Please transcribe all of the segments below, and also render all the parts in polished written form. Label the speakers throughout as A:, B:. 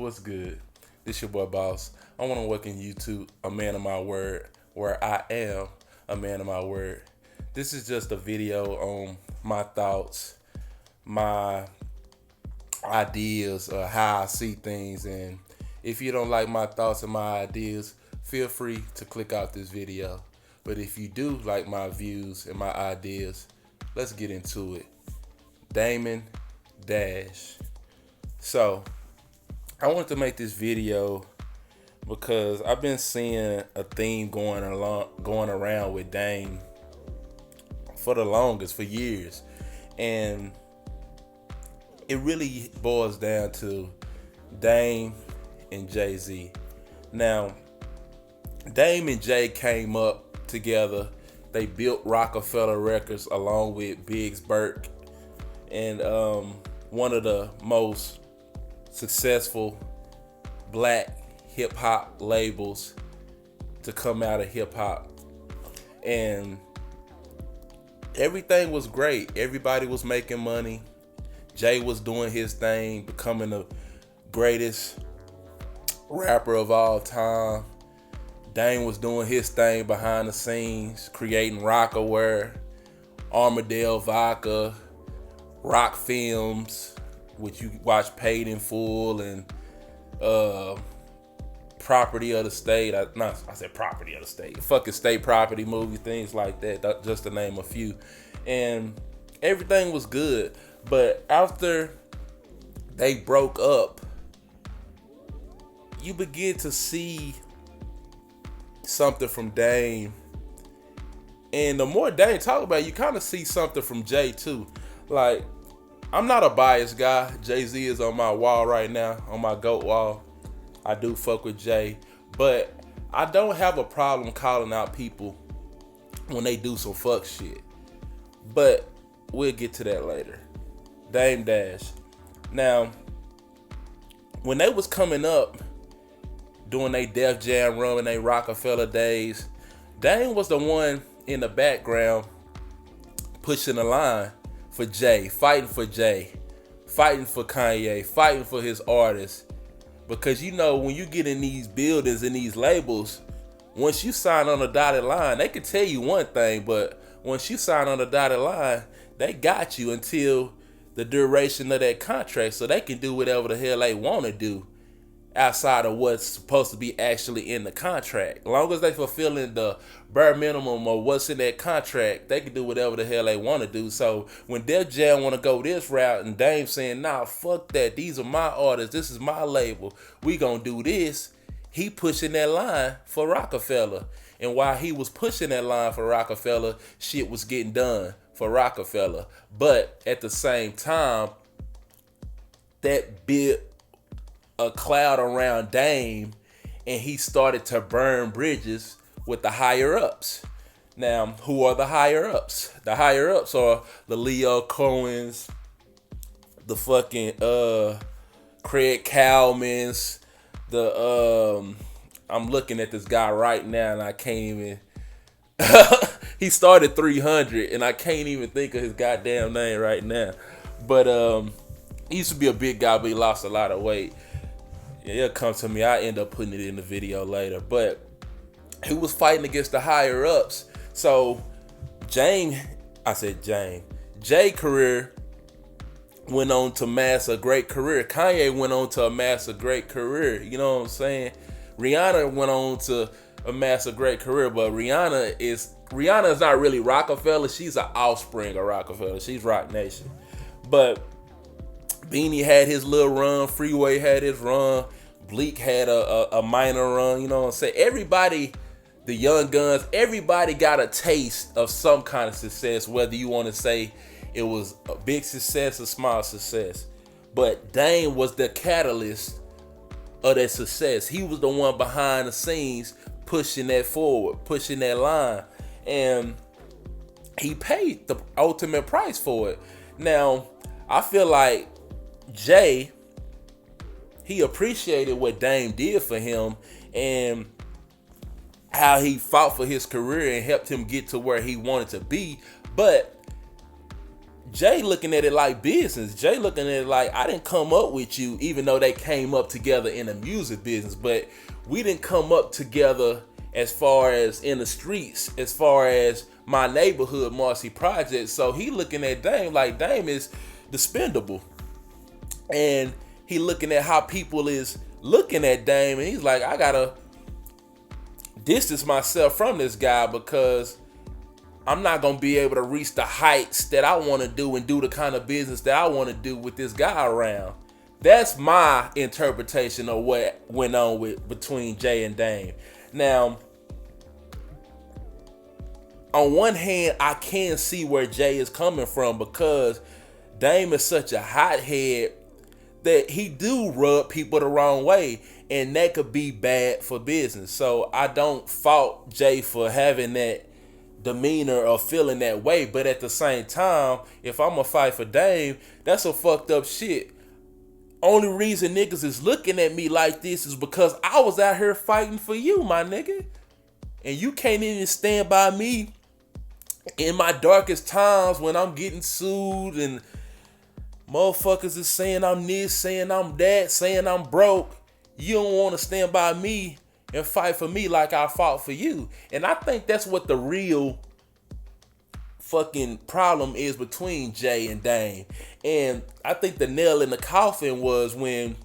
A: What's good? This your boy Boss. I want to welcome you to A Man of My Word, where I am a man of my word. This is just a video on my thoughts, my ideas, how I see things, and if you don't like my thoughts and my ideas, feel free to click out this video. But if you do like my views and my ideas, let's get into it. Damon Dash. So, I wanted to make this video because I've been seeing a theme going around with Dame for the longest, for years. And it really boils down to Dame and Jay-Z. Now, Dame and Jay came up together. They built Rockefeller Records along with Biggs Burke, and one of the most successful black hip-hop labels to come out of hip-hop. And everything was great. Everybody was making money. Jay was doing his thing, becoming the greatest rapper of all time. Dame was doing his thing behind the scenes, creating Rockaware, Armadale Vodka, Rock Films, which you watch Paid in Full, and Property of the State. I said Property of the State. Fucking State Property movie, things like that, just to name a few. And everything was good. But after they broke up, you begin to see something from Dame. And the more Dame talk about it, you kind of see something from Jay too. Like, I'm not a biased guy. Jay-Z is on my wall right now, on my GOAT wall. I do fuck with Jay. But I don't have a problem calling out people when they do some fuck shit. But we'll get to that later. Dame Dash. Now, when they was coming up, doing they Def Jam run in they Rockefeller days, Dame was the one in the background pushing the line for Jay, fighting for Kanye, fighting for his artists. Because you know, when you get in these buildings and these labels, once you sign on the dotted line, they can tell you one thing, but once you sign on the dotted line, they got you until the duration of that contract, so they can do whatever the hell they want to do outside of what's supposed to be actually in the contract. As long as they fulfilling the bare minimum of what's in that contract, they can do whatever the hell they want to do. So when Def Jam want to go this route and Dame saying, nah, fuck that, these are my artists, this is my label, we gonna do this, he pushing that line for Rockefeller. And while he was pushing that line for Rockefeller, shit was getting done for Rockefeller. But at the same time, that built a cloud around Dame, and he started to burn bridges with the higher ups. Now, who are the higher ups? The higher ups are the Leo Cohens, the fucking Craig Cowmans, I'm looking at this guy right now and I can't even he started 300 and I can't even think of his goddamn name right now. But he used to be a big guy, but he lost a lot of weight. It'll come to me. I end up putting it in the video later. But he was fighting against the higher ups. So Jay career went on to amass a great career. Kanye went on to amass a great career. You know what I'm saying? Rihanna went on to amass a great career, but Rihanna is not really Rockefeller. She's an offspring of Rockefeller. She's Rock Nation. But Beanie had his little run. Freeway had his run. Bleak had a minor run. You know what I'm saying? Everybody, the Young Guns, everybody got a taste of some kind of success, whether you want to say it was a big success or small success. But Dame was the catalyst of that success. He was the one behind the scenes pushing that forward, pushing that line. And he paid the ultimate price for it. Now, I feel like Jay, he appreciated what Dame did for him and how he fought for his career and helped him get to where he wanted to be. But Jay looking at it like business. Jay looking at it like, I didn't come up with you, even though they came up together in the music business, but we didn't come up together as far as in the streets, as far as my neighborhood, Marcy Project. So he looking at Dame like Dame is dispendable. And he looking at how people is looking at Dame, and he's like, I gotta distance myself from this guy because I'm not gonna be able to reach the heights that I want to do and do the kind of business that I want to do with this guy around. That's my interpretation of what went on between Jay and Dame. Now, on one hand, I can see where Jay is coming from because Dame is such a hothead that he do rub people the wrong way, and that could be bad for business. So I don't fault Jay for having that demeanor or feeling that way, but at the same time, if I'm gonna fight for Dame, that's some fucked up shit. Only reason niggas is looking at me like this is because I was out here fighting for you, my nigga, and you can't even stand by me in my darkest times when I'm getting sued and motherfuckers is saying I'm this, saying I'm that, saying I'm broke. You don't want to stand by me and fight for me like I fought for you. And I think that's what the real fucking problem is between Jay and Dame. And I think the nail in the coffin was when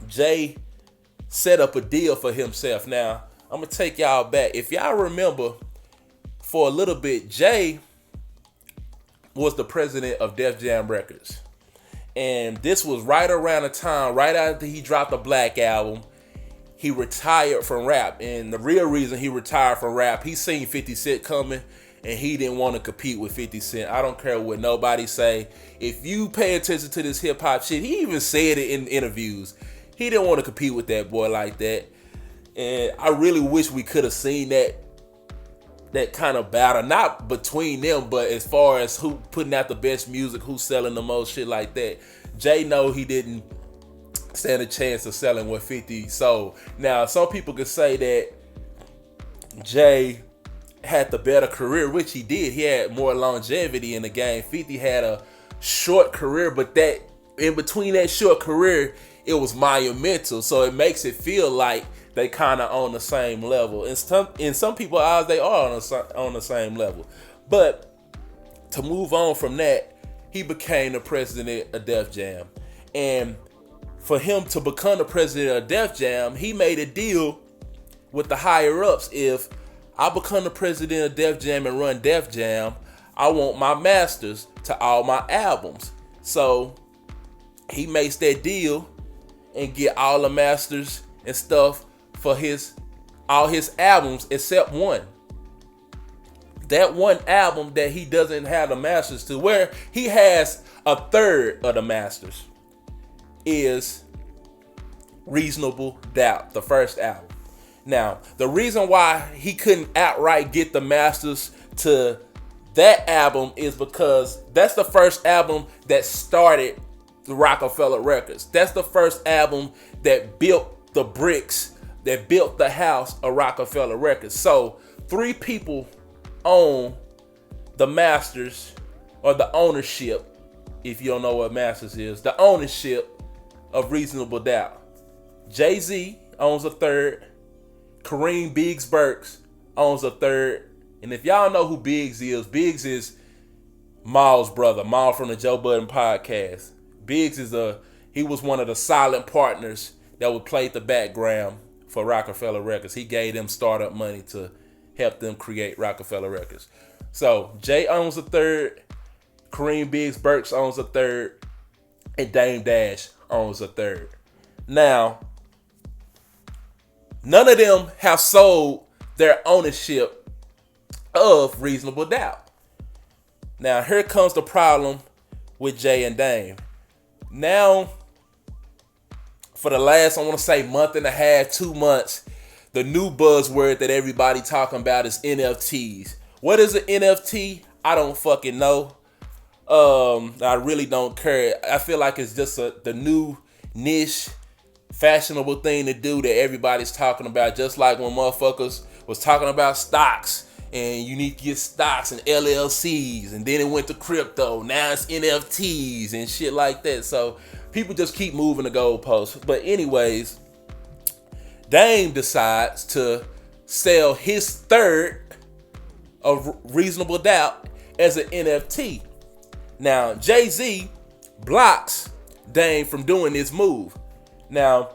A: Jay set up a deal for himself. Now, I'm going to take y'all back. If y'all remember, for a little bit, Jay was the president of Def Jam Records. And this was right around the time, right after he dropped the Black album, he retired from rap. And the real reason he retired from rap, he seen 50 Cent coming and he didn't want to compete with 50 Cent. I don't care what nobody say. If you pay attention to this hip hop shit, he even said it in interviews. He didn't want to compete with that boy like that. And I really wish we could have seen that kind of battle, not between them, but as far as who putting out the best music, who's selling the most, shit like that. Jay know he didn't stand a chance of selling what 50 sold. Now, some people could say that Jay had the better career, which he did. He had more longevity in the game. 50 had a short career, but that in between that short career, it was monumental. So it makes it feel like they kind of on the same level. In some people's eyes, they are on the same level. But to move on from that, he became the president of Def Jam. And for him to become the president of Def Jam, he made a deal with the higher ups. If I become the president of Def Jam and run Def Jam, I want my masters to all my albums. So he makes that deal and get all the masters and stuff for all his albums except one. That one album that he doesn't have the masters to, where he has a third of the masters, is Reasonable Doubt, the first album. Now, the reason why he couldn't outright get the masters to that album is because that's the first album that started the Rockefeller Records. That's the first album that built the bricks, that built the house of Rockefeller Records. So 3 people own the masters, or the ownership, if you don't know what masters is, the ownership of Reasonable Doubt. Jay-Z owns a third. Kareem Biggs Burks owns a third. And if y'all know who Biggs is Maul's brother, Maul from the Joe Budden podcast. Biggs he was one of the silent partners that would play the background for Rockefeller Records. He gave them startup money to help them create Rockefeller Records. So Jay owns a third, Kareem Biggs Burks owns a third, and Dame Dash owns a third. Now, none of them have sold their ownership of Reasonable Doubt. Now, here comes the problem with Jay and Dame. Now, for the last, I want to say, month and a half, 2 months, the new buzzword that everybody talking about is NFTs. What is an NFT? I don't fucking know. I really don't care. I feel like it's just the new niche, fashionable thing to do that everybody's talking about. Just like when motherfuckers was talking about stocks and you need to get stocks and LLCs, and then it went to crypto. Now it's NFTs and shit like that. So people just keep moving the goalposts. But anyways, Dame decides to sell his third of Reasonable Doubt as an NFT. Now, Jay-Z blocks Dame from doing this move. Now,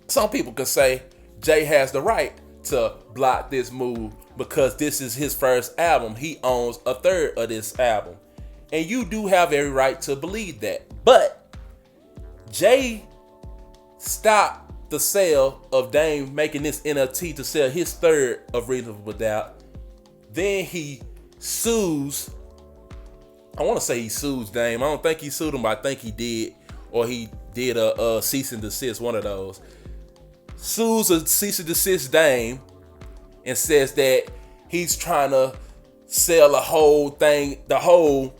A: some people could say Jay has the right to block this move because this is his first album. He owns a third of this album. And you do have every right to believe that. But Jay stopped the sale of Dame making this NFT to sell his third of Reasonable Doubt. Then he sues. I want to say he sues Dame. I don't think he sued him, but I think he did. Or he did a cease and desist, one of those. Sues a cease and desist Dame and says that he's trying to sell the whole thing, the whole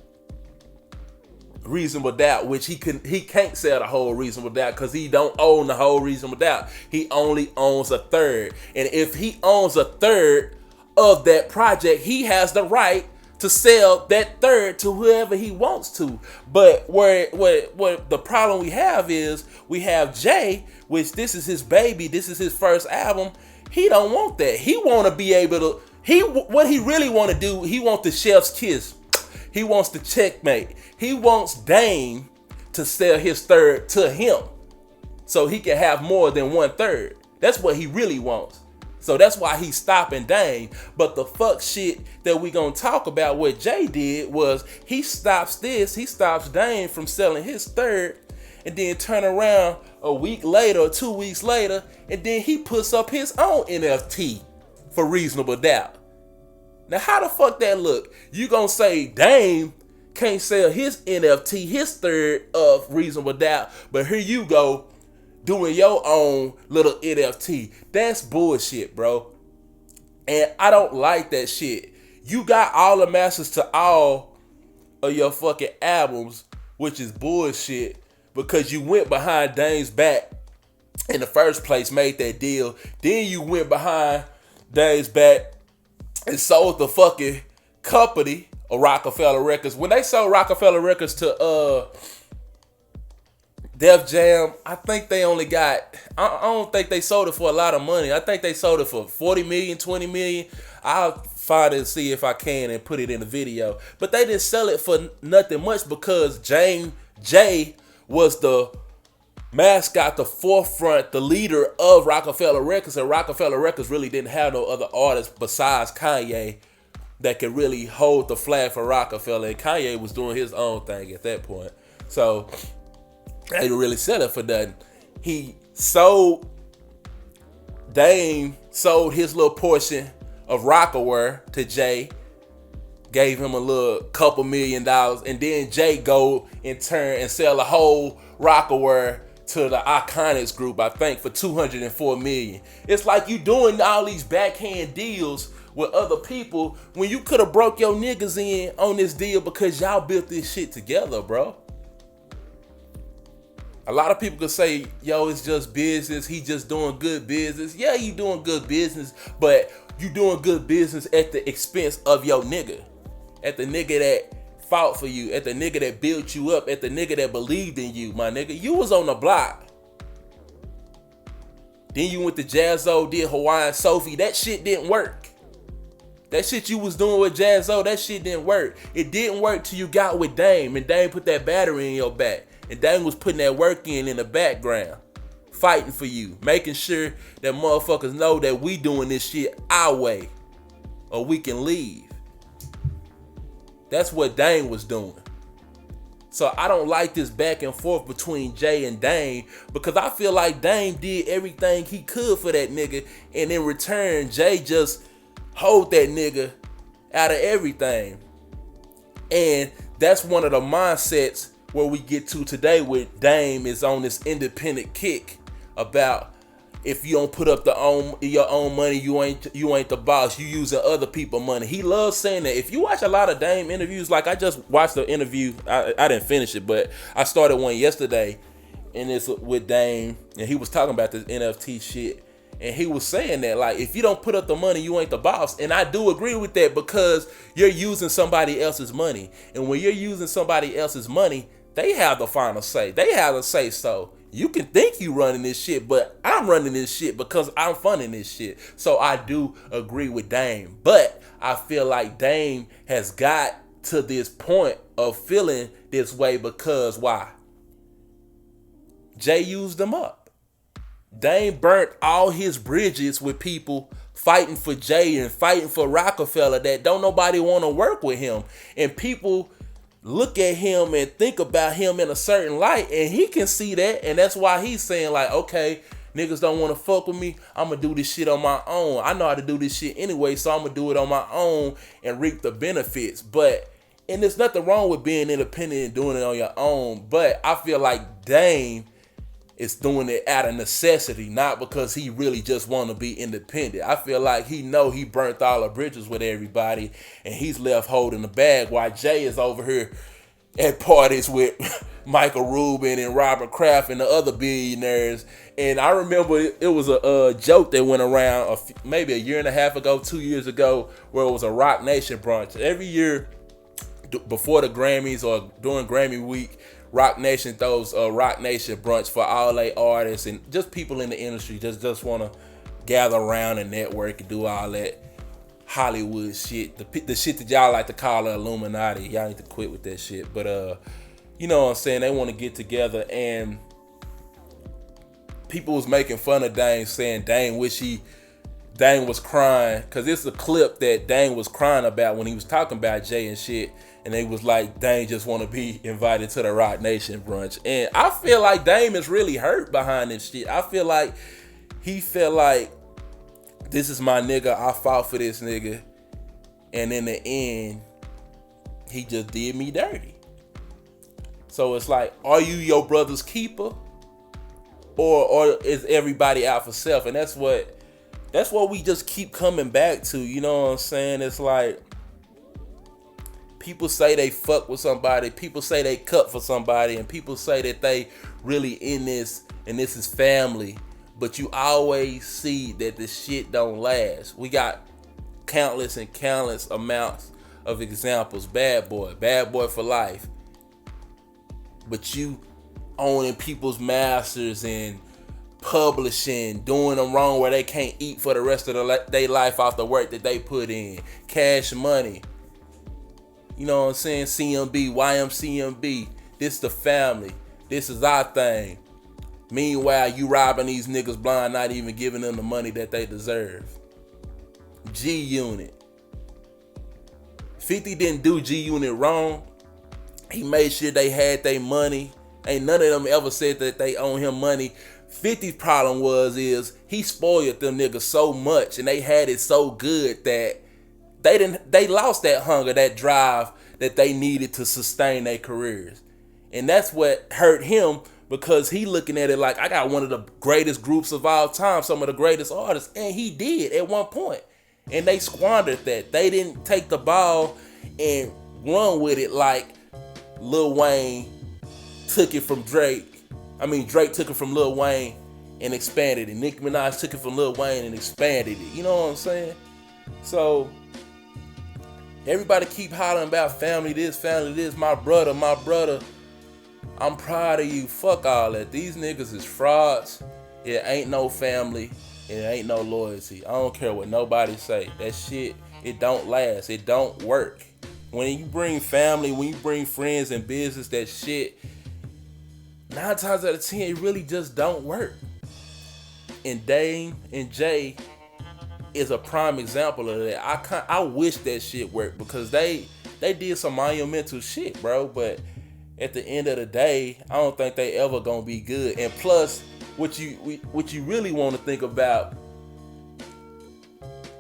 A: Reasonable Doubt, which he can't sell the whole Reasonable Doubt because he don't own the whole Reasonable Doubt. He only owns a third. And if he owns a third of that project, he has the right to sell that third to whoever he wants to. But where the problem we have is we have Jay, which this is his baby, this is his first album. He don't want that. He want to be able to, what he really want to do, he wants the chef's kiss. He wants the checkmate. He wants Dame to sell his third to him so he can have more than one third. That's what he really wants. So that's why he's stopping Dame. But the fuck shit that we gonna talk about what Jay did was he stops Dame from selling his third, and then turn around a week later or 2 weeks later, and then he puts up his own NFT for Reasonable Doubt. Now how the fuck that look? You gonna say Dame can't sell his NFT, his third of Reasonable Doubt, but here you go doing your own little NFT. That's bullshit, bro. And I don't like that shit. You got all the masters to all of your fucking albums, which is bullshit, because you went behind Dame's back in the first place, made that deal. Then you went behind Dame's back and sold the fucking company of Rockefeller Records. When they sold Rockefeller Records to Def Jam, I think they only got, I don't think they sold it for a lot of money. I think they sold it for 40 million, 20 million. I'll find it and see if I can and put it in the video. But they didn't sell it for nothing much because Jay was the mascot, the forefront, the leader of Rockefeller Records. And Rockefeller Records really didn't have no other artists besides Kanye that could really hold the flag for Rockefeller. And Kanye was doing his own thing at that point. So they didn't really sell it for nothing. Dame sold his little portion of Rockaware to Jay, gave him a little couple $1 million, and then Jay go in turn and sell the whole Rockaware to the Iconics group, I think, for $204 million. It's like you doing all these backhand deals with other people when you could have broke your niggas in on this deal because y'all built this shit together, bro. A lot of people could say, yo, it's just business. He just doing good business. Yeah, you doing good business, but you doing good business at the expense of your nigga. At the nigga that fought for you. At the nigga that built you up. At the nigga that believed in you, my nigga. You was on the block. Then you went to Jazzo, did Hawaiian Sophie. That shit didn't work. That shit you was doing with Jazzo, that shit didn't work. It didn't work till you got with Dame, and Dame put that battery in your back. And Dame was putting that work in the background, fighting for you, making sure that motherfuckers know that we doing this shit our way, or we can leave. That's what Dame was doing. So I don't like this back and forth between Jay and Dame, because I feel like Dame did everything he could for that nigga, and in return, Jay just hold that nigga out of everything. And that's one of the mindsets where we get to today with Dame is on this independent kick about if you don't put up your own money, you ain't the boss. You using other people's money. He loves saying that. If you watch a lot of Dame interviews, like I just watched the interview, I didn't finish it, but I started one yesterday, and it's with Dame, and he was talking about this NFT shit, And he was saying that, like, if you don't put up the money, you ain't the boss. And I do agree with that, because you're using somebody else's money. And when you're using somebody else's money, they have the final say. They have the say so. You can think you running this shit, but I'm running this shit because I'm funding this shit. So I do agree with Dame. But I feel like Dame has got to this point of feeling this way because why? Jay used them up. Dame burnt all his bridges with people fighting for Jay and fighting for Rockefeller that don't nobody want to work with him. And people look at him and think about him in a certain light, and he can see that, and that's why he's saying, like, okay, niggas don't want to fuck with me, I'm gonna do this shit on my own. I know how to do this shit anyway, so I'm gonna do it on my own and reap the benefits. And there's nothing wrong with being independent and doing it on your own, but I feel like Dame is doing it out of necessity, not because he really just want to be independent. I feel like he know he burnt all the bridges with everybody, and he's left holding the bag while Jay is over here at parties with Michael Rubin and Robert Kraft and the other billionaires. And I remember it was a joke that went around maybe a year and a half ago, 2 years ago, where it was a Rock Nation brunch. Every year before the Grammys or during Grammy week, Rock Nation throws a Rock Nation brunch for all they artists and just people in the industry just want to gather around and network and do all that Hollywood shit. The shit that y'all like to call the Illuminati. Y'all need to quit with that shit. But you know what I'm saying? They want to get together, and people was making fun of Dame, saying Dame was crying, because it's a clip that Dame was crying about when he was talking about Jay and shit. And they was like, Dame just want to be invited to the Rock Nation brunch. And I feel like Dame is really hurt behind this shit. I feel like he felt like, this is my nigga, I fought for this nigga, and in the end, he just did me dirty. So it's like, are you your brother's keeper? Or is everybody out for self? And that's what we just keep coming back to, you know what I'm saying? It's like, people say they fuck with somebody, people say they cut for somebody, and people say that they really in this, and this is family. But you always see that the shit don't last. We got countless and countless amounts of examples. Bad boy for life. But you owning people's masters and publishing, doing them wrong where they can't eat for the rest of their life off the work that they put in. Cash Money. You know what I'm saying? CMB, YMCMB. This the family. This is our thing. Meanwhile, you robbing these niggas blind, not even giving them the money that they deserve. G Unit. 50 didn't do G Unit wrong. He made sure they had their money. Ain't none of them ever said that they owe him money. 50's problem is he spoiled them niggas so much, and they had it so good that they lost that hunger, that drive that they needed to sustain their careers. And that's what hurt him, because he looking at it like, I got one of the greatest groups of all time, some of the greatest artists, and he did at one point. And they squandered that. They didn't take the ball and run with it like Lil Wayne took it from Drake. I mean, Drake took it from Lil Wayne and expanded it. Nicki Minaj took it from Lil Wayne and expanded it. You know what I'm saying? So everybody keep hollering about family this, my brother. I'm proud of you. Fuck all that. These niggas is frauds. It ain't no family. It ain't no loyalty. I don't care what nobody say. That shit, it don't last. It don't work. When you bring family, when you bring friends and business, that shit, 9 times out of 10, it really just don't work. And Dame and Jay is a prime example of that. I wish that shit worked, because they did some monumental shit, bro. But at the end of the day, I don't think they ever gonna be good. And plus, what you really want to think about,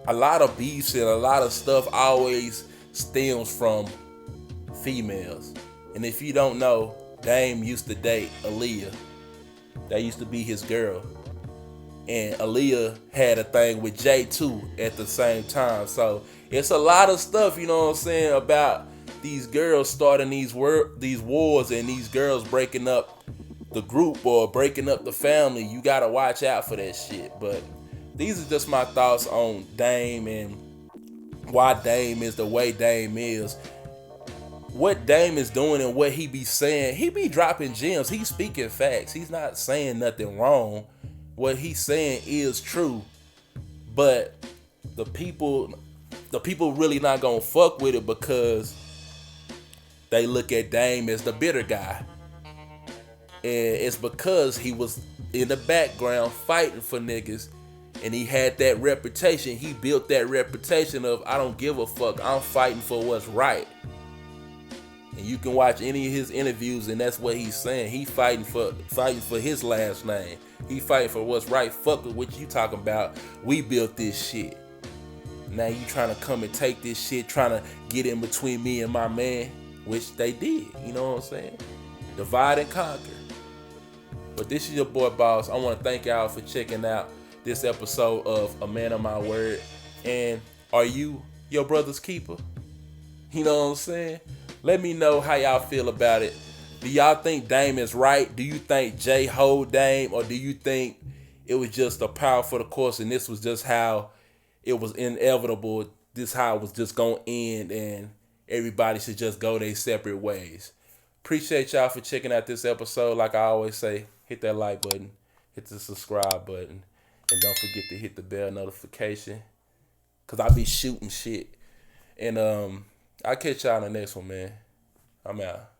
A: a lot of beefs and a lot of stuff always stems from females. And if you don't know, Dame used to date Aaliyah. That used to be his girl. And Aaliyah had a thing with Jay too at the same time. So it's a lot of stuff, you know what I'm saying, about these girls starting these wars, and these girls breaking up the group or breaking up the family. You gotta watch out for that shit. But these are just my thoughts on Dame and why Dame is the way Dame is. What Dame is doing and what he be saying, he be dropping gems. He's speaking facts. He's not saying nothing wrong. What he's saying is true. But the people really not gonna fuck with it because they look at Dame as the bitter guy. And it's because he was in the background fighting for niggas, and he had that reputation. He built that reputation of, I don't give a fuck, I'm fighting for what's right. And you can watch any of his interviews, and that's what he's saying. He fighting for his last name. He fighting for what's right. Fuck with what you talking about. We built this shit. Now you trying to come and take this shit, trying to get in between me and my man, which they did. You know what I'm saying? Divide and conquer. But this is your boy Boss. I want to thank y'all for checking out this episode of A Man of My Word. And are you your brother's keeper? You know what I'm saying? Let me know how y'all feel about it. Do y'all think Dame is right? Do you think Jay hold Dame? Or do you think it was just a power for the course and this was just how it was inevitable? This how it was just going to end and everybody should just go their separate ways? Appreciate y'all for checking out this episode. Like I always say, hit that like button, hit the subscribe button, and don't forget to hit the bell notification, because I be shooting shit. And I'll catch y'all in the next one, man. I'm out.